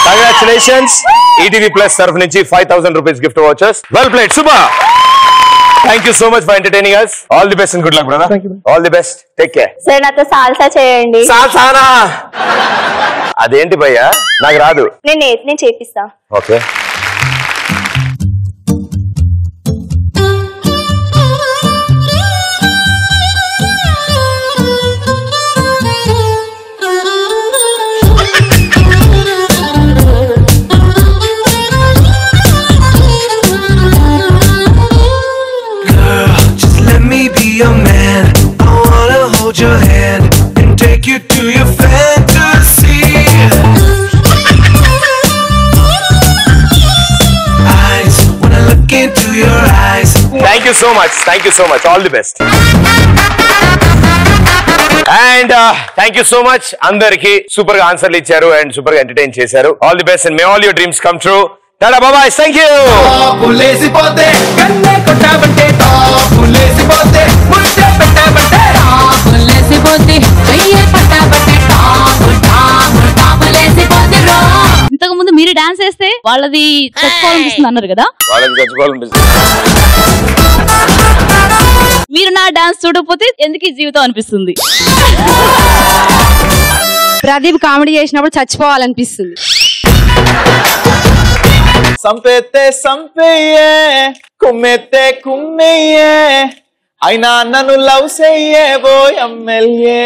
Congratulations. ETV Plus తరఫు నుంచి 5,000 rupees gift vouchers. Well played, Subha. Thank you so much for entertaining us. All the best and good luck, brother. Thank you. All the best. Take care. Sir నాతో salsa చేయండి. సాల్సానా? అదేంటి భయ్యా, నాకు రాదు. నేను చేపిస్తా. Okay. Your man, I wanna hold your hand and take you to your fantasy. Eyes, when I look into your eyes. Thank you so much. Thank you so much. All the best. And thank you so much. అందరికి super గా ఆన్సర్లు ఇచ్చారు and super గా entertain చేశారు. All the best and may all your dreams come true. Tada, bye bye. Thank you. పులేసిపోతే కన్నే కొట్టాబంటే పులేసిపోతే ముట్టే పెట్టాబంటే పులేసిపోతే చెయ్యే పట్టాబంటే పులేసిపోతే రో. ఇంతకు ముందు మీరు డాన్స్ చేస్తే వాళ్ళది చచ్చిపోవాలనిపిస్తుంది అన్నారు కదా, వాళ్ళకి చచ్చిపోవాలనిపిస్తుంది. మీరు నా డాన్స్ చూడకపోతే ఎందుకు ఈ జీవితం అనిపిస్తుంది. ప్రదీప్ కామెడీ చేసినప్పుడు చచ్చిపోవాలనిపిస్తుంది. సంపేతే సంపేయే, కుమ్మెతే కుమ్మెయ్యే, అయినా నన్ను లవ్ చెయ్యే ఓ ఎమ్మెల్యే.